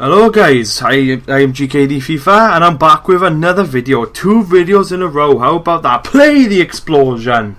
Hello guys, I am GKD FIFA and I'm back with another video. 2 videos in a row, how about that? Play the explosion!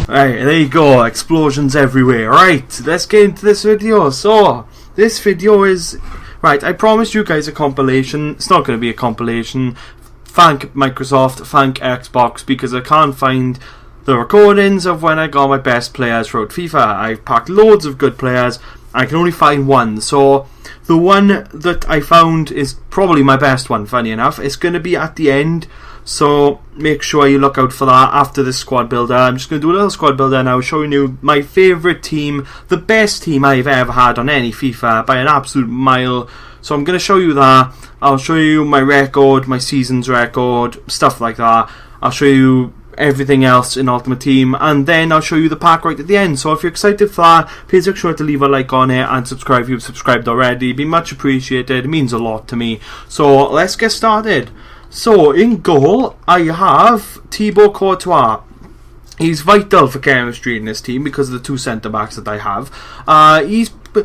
Right, there you go, explosions everywhere. Right, let's get into this video. So, this video is... Right, I promised you guys a compilation. It's not going to be a compilation. Thank Microsoft, thank Xbox, because I can't find the recordings of when I got my best players throughout FIFA. I've packed loads of good players. I can only find one, so the one that I found is probably my best one, funny enough. It's going to be at the end, so make sure you look out for that after this squad builder. I'm just going to do a little squad builder now, showing you my favourite team, the best team I've ever had on any FIFA by an absolute mile. So I'm going to show you that. I'll show you my record, my season's record, stuff like that. I'll show you everything else in Ultimate Team, and then I'll show you the pack right at the end. So if you're excited for that, please make sure to leave a like on it and subscribe if you've subscribed already. It'd be much appreciated. It means a lot to me. So let's get started. So in goal I have Thibaut Courtois. He's vital for chemistry in this team because of the 2 centre backs that I have. For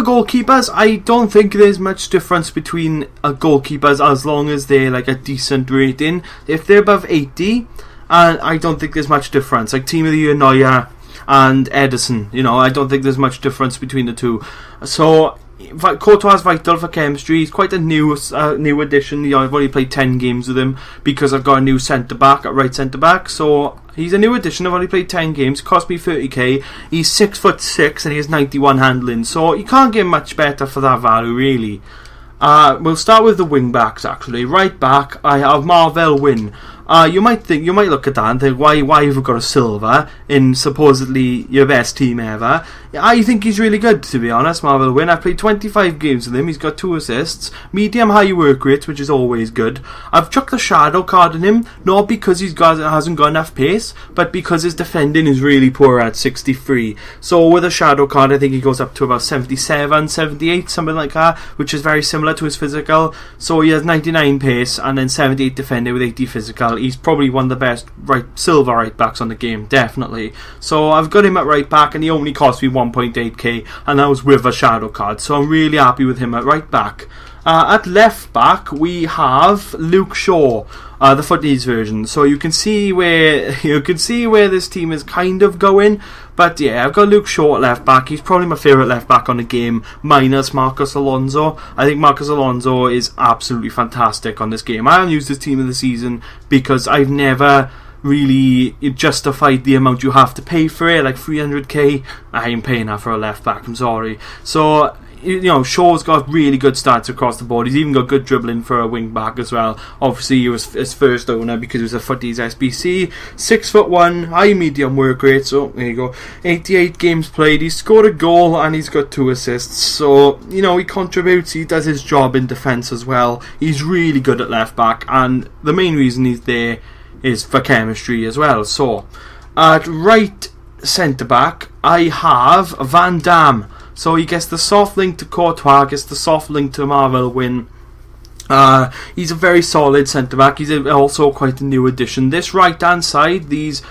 goalkeepers, I don't think there's much difference between goalkeepers as long as they're like a decent rating. If they're above 80, and I don't think there's much difference. Like Team of the Year Neuer and Edison, you know, I don't think there's much difference between the two. So Courtois is vital for chemistry. He's quite a new addition. You know, I've only played 10 games with him because I've got a new centre back at right centre back. So he's a new addition. I've only played 10 games. It cost me 30k. He's 6'6" and he has 91 handling. So you can't get much better for that value, really. We'll start with the wing backs actually. Right back, I have Marvel Win. You might look at that and think, why have we got a silver in supposedly your best team ever? I think he's really good, to be honest, Marvel Win. I've played 25 games with him. He's got 2 assists, medium high work rate, which is always good. I've chucked the shadow card in him, not because hasn't got enough pace, but because his defending is really poor at 63. So with a shadow card, I think he goes up to about 77, 78, something like that, which is very similar to his physical. So he has 99 pace and then 78 defending with 80 physical. He's probably one of the best silver right backs on the game, definitely. So I've got him at right back, and he only cost me 1.8k, and that was with a shadow card. So I'm really happy with him at right back. At left back we have Luke Shaw, the footies version. So you can see where this team is kind of going. But yeah, I've got Luke Shaw at left back. He's probably my favourite left back on the game, minus Marcos Alonso. I think Marcos Alonso is absolutely fantastic on this game. I haven't used this team in the season because I've never really justified the amount you have to pay for it, like 300k. I ain't paying that for a left back, I'm sorry. So, you know, Shaw's got really good stats across the board. He's even got good dribbling for a wing back as well. Obviously, he was his first owner because he was a footies SBC. 6'1", high medium work rate. So there you go. 88 games played. He's scored a goal and he's got 2 assists. So you know, he contributes. He does his job in defence as well. He's really good at left back, and the main reason he's there is for chemistry as well. So at right centre back, I have Van Damme. So he gets the soft link to Courtois, gets the soft link to Marvel Win. He's a very solid centre-back. He's also quite a new addition. This right-hand side, these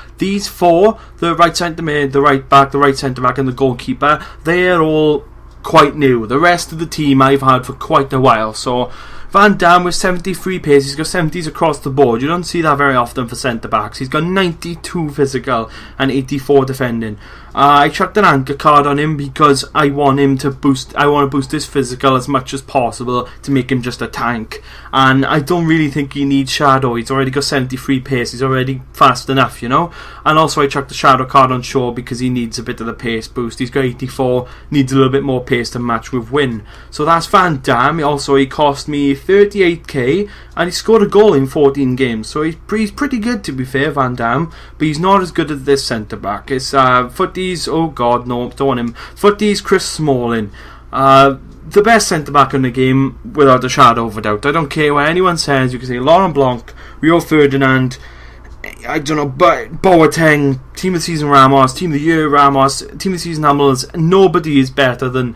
4, the right centre-mid, the right back, the right centre-back and the goalkeeper, they're all quite new. The rest of the team I've had for quite a while. So Van Damme with 73 pace, he's got 70s across the board. You don't see that very often for centre-backs. He's got 92 physical and 84 defending. I chucked an anchor card on him because I want him to boost. I want to boost his physical as much as possible to make him just a tank. And I don't really think he needs shadow. He's already got 73 pace. He's already fast enough, you know. And also I chucked the shadow card on Shaw because he needs a bit of the pace boost. He's got 84. Needs a little bit more pace to match with Win. So that's Van Damme. Also he cost me 38k and he scored a goal in 14 games. So he's pretty good, to be fair, Van Damme. But he's not as good as this centre back. It's footies. Oh god, no, don't want him. Footies Chris Smalling. The best centre back in the game without a shadow of a doubt. I don't care what anyone says. You can say Laurent Blanc, Rio Ferdinand, I don't know, Boateng, Team of the Season Ramos, Team of the Year Ramos, Team of the Season Hamels. Nobody is better than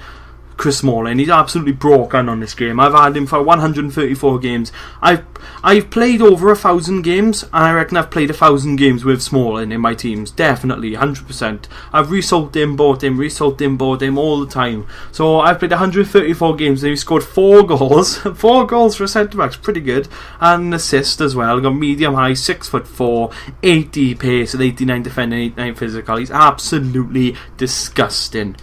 Chris Smalling. He's absolutely broken on this game. I've had him for 134 games. I've played over 1,000 games, and I reckon I've played 1,000 games with Smalling in my teams. Definitely, 100%. I've resold him, bought him all the time. So I've played 134 games, and he scored 4 goals. 4 goals for a centre-back, pretty good. And an assist as well. Got medium high, 6'4", 80 pace, and 89 defending, 89 physical. He's absolutely disgusting.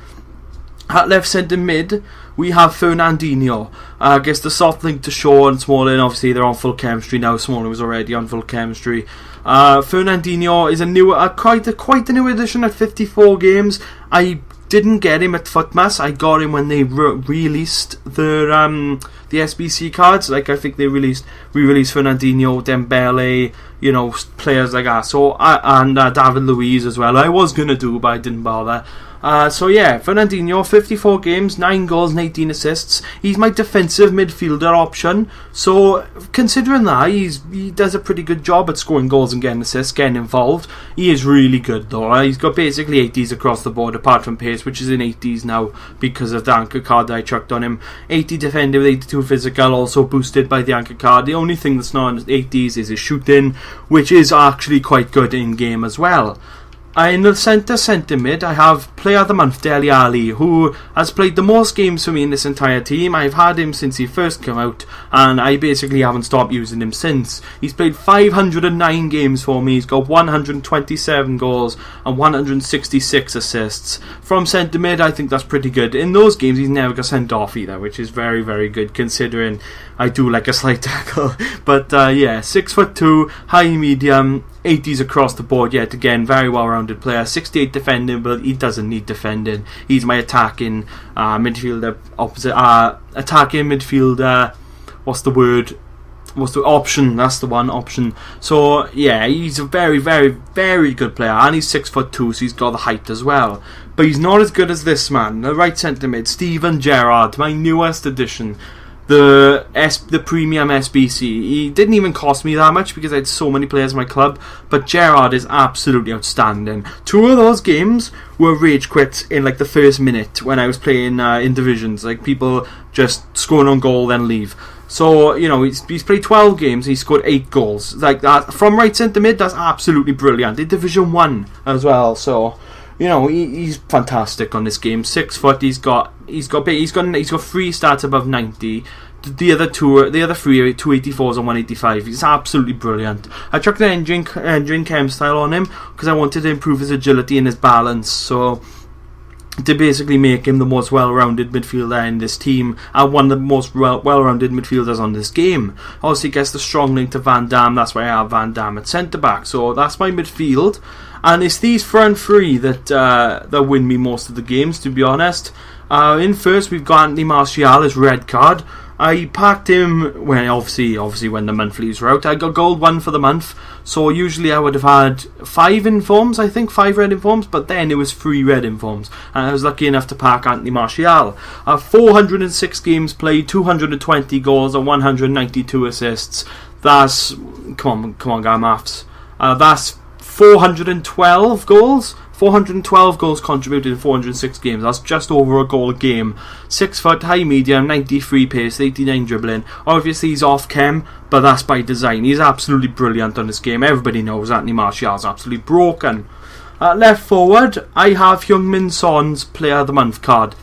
At left centre mid, we have Fernandinho. I guess the soft link to Shaw and Smalling. Obviously, they're on full chemistry now. Smalling was already on full chemistry. Fernandinho is quite a new addition at 54 games. I didn't get him at Footmas. I got him when they released the SBC cards. Like, I think they re-released Fernandinho, Dembele, players like that. So and David Luiz as well. I was gonna do, but I didn't bother. Fernandinho, 54 games, 9 goals and 18 assists. He's my defensive midfielder option. So, considering that, he does a pretty good job at scoring goals and getting assists, getting involved. He is really good though. He's got basically 80s across the board, apart from pace, which is in 80s now because of the anchor card that I chucked on him. 80 defender with 82 physical, also boosted by the anchor card. The only thing that's not in 80s is his shooting, which is actually quite good in game as well. In the centre mid, I have Player of the Month, Dele Alli, who has played the most games for me in this entire team. I've had him since he first came out, and I basically haven't stopped using him since. He's played 509 games for me. He's got 127 goals and 166 assists. From centre mid, I think that's pretty good. In those games, he's never got sent off either, which is very, very good considering I do like a slight tackle. But 6'2", high medium, 80s across the board yet again, very well-rounded player. 68 defending, but he doesn't need defending. He's my attacking midfielder opposite. Attacking midfielder. What's the word? What's the option? That's the one, option. So yeah, he's a very, very, very good player, and he's 6'2", so he's got the height as well. But he's not as good as this man, the right centre mid, Steven Gerrard, my newest addition. The premium SBC. He didn't even cost me that much because I had so many players in my club, but Gerrard is absolutely outstanding. 2 of those games were rage quits in like the first minute when I was playing in divisions, like people just scoring on goal then leave. So, he's played 12 games, he scored 8 goals. Like that from right centre mid, that's absolutely brilliant. In Division 1 as well, so he's fantastic on this game. 6 foot, he's got 3 stats above 90. The other 3 are 284s and 185. He's absolutely brilliant. I chucked an engine chem style on him because I wanted to improve his agility and his balance. So to basically make him the most well-rounded midfielder in this team and one of the most well-rounded midfielders on this game. Obviously gets the strong link to Van Damme. That's why I have Van Damme at centre-back. So that's my midfield. And it's these front 3 that win me most of the games, to be honest. In first, we've got Anthony Martial, his red card. I packed him when obviously when the monthlies were out. I got gold 1 for the month, so usually I would have had 5 informs, I think 5 red informs, but then it was 3 red informs, and I was lucky enough to pack Anthony Martial. 406 games played, 220 goals and 192 assists. That's come on, guy maths. That's 412 goals. 412 goals contributed in 406 games. That's just over a goal a game. 6 foot, high medium, 93 pace, 89 dribbling. Obviously he's off chem, but that's by design. He's absolutely brilliant on this game. Everybody knows Anthony Martial's absolutely broken. Left forward, I have Heung-min Son's Player of the Month card.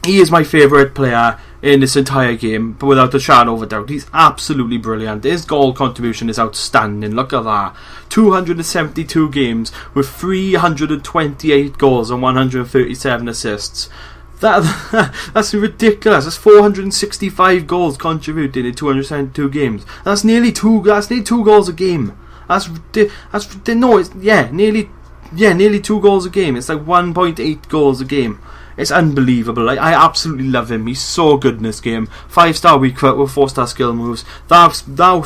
He is my favourite player in this entire game, but without a shadow of a doubt. He's absolutely brilliant. His goal contribution is outstanding. Look at that. 272 games with 328 goals and 137 assists. That's ridiculous. That's 465 goals contributed in 272 games. That's nearly 2 goals a game. Nearly 2 goals a game. It's like 1.8 goals a game. It's unbelievable. I absolutely love him. He's so good in this game. 5-star weak foot with 4-star skill moves. That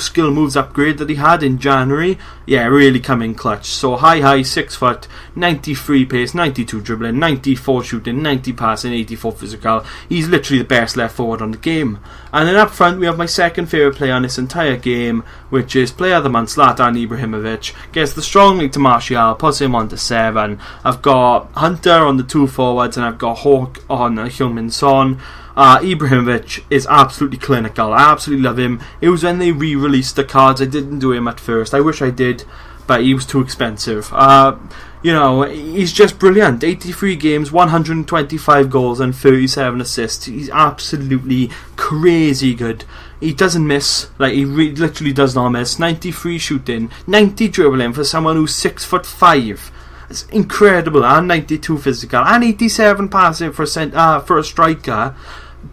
skill moves upgrade that he had in January, really come in clutch. So high, 6 foot, 93 pace, 92 dribbling, 94 shooting, 90 passing, 84 physical. He's literally the best left forward on the game. And then up front we have my second favourite player on this entire game, which is Player of the Month, Zlatan Ibrahimovic. Gets the strong link to Martial, puts him on to 7. I've got Hunter on the 2 forwards, and I've got Hawk on Heung-min Son. Ibrahimovic is absolutely clinical. I absolutely love him. It was when they re-released the cards. I didn't do him at first. I wish I did, but he was too expensive. You know, he's just brilliant. 83 games, 125 goals and 37 assists. He's absolutely crazy good. He doesn't miss. Like, he literally does not miss. 93 shooting, 90 dribbling for someone who's 6'5". It's incredible. And 92 physical, and 87 passing for a striker.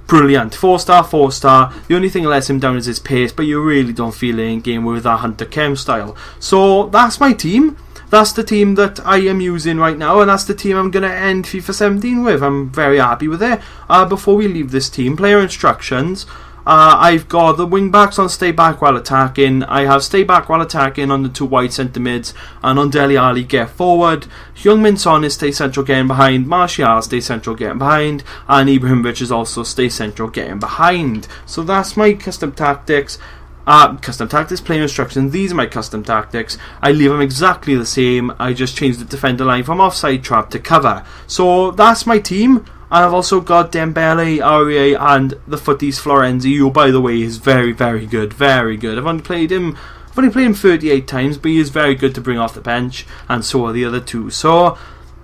Brilliant. 4-star, 4-star. The only thing that lets him down is his pace, but you really don't feel it in game with that Hunter Chem style. So that's my team. That's the team that I am using right now, and that's the team I'm going to end FIFA 17 with. I'm very happy with it. Before we leave this team, player instructions. I've got the wing backs on stay back while attacking. I have stay back while attacking on the 2 wide centre mids, and on Dele Alli get forward. Heung-min Son is stay central getting behind. Martial stay central getting behind, and Ibrahimovic is also stay central getting behind. So that's my custom tactics. Player instructions. These are my custom tactics. I leave them exactly the same. I just change the defender line from offside trap to cover. So that's my team. And I've also got Dembele, Aurier, and the footies Florenzi, who, by the way, is very, very good. Very good. I've only played him 38 times, but he is very good to bring off the bench, and so are the other two. So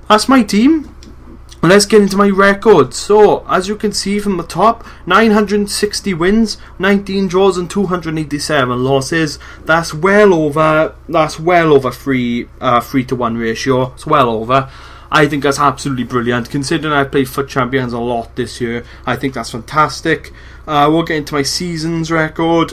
that's my team. Let's get into my records. So, as you can see from the top, 960 wins, 19 draws, and 287 losses. That's well over 3-to-1 ratio. It's well over. I think that's absolutely brilliant. Considering I played FUT Champions a lot this year, I think that's fantastic. We'll get into my seasons record.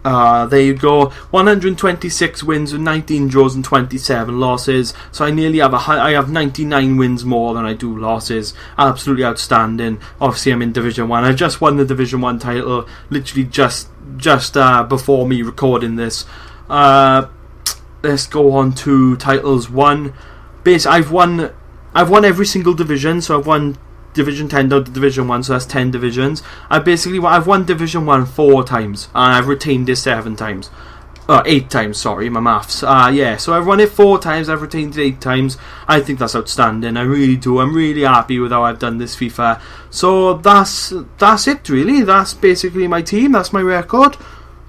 There you go. 126 wins with 19 draws and 27 losses. So I nearly have I have 99 wins more than I do losses. Absolutely outstanding. Obviously, I'm in Division 1. I just won the Division 1 title literally just before me recording this. Let's go on to titles 1. I've won every single division, so I've won Division 10 down to Division 1, so that's 10 divisions. I've won Division 1 4 times, and I've retained it 7 times. 8 times, sorry, my maths. Yeah, so I've won it 4 times, I've retained it 8 times. I think that's outstanding, I really do. I'm really happy with how I've done this FIFA. So that's it, really. That's basically my team, that's my record.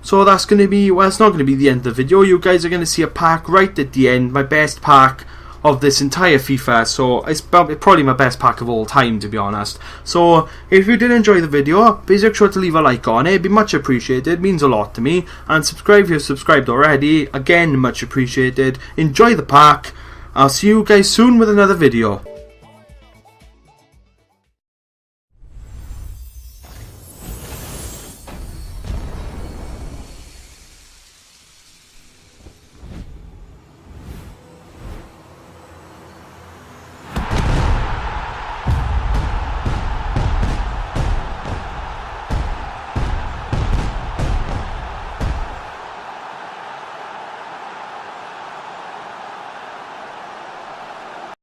So that's going to be, well, it's not going to be the end of the video. You guys are going to see a pack right at the end, my best pack of this entire FIFA, so it's probably my best pack of all time, to be honest. So if you did enjoy the video, please make sure to leave a like on it. It'd be much appreciated, it means a lot to me. And subscribe if you've subscribed already, again much appreciated. Enjoy the pack. I'll see you guys soon with another video.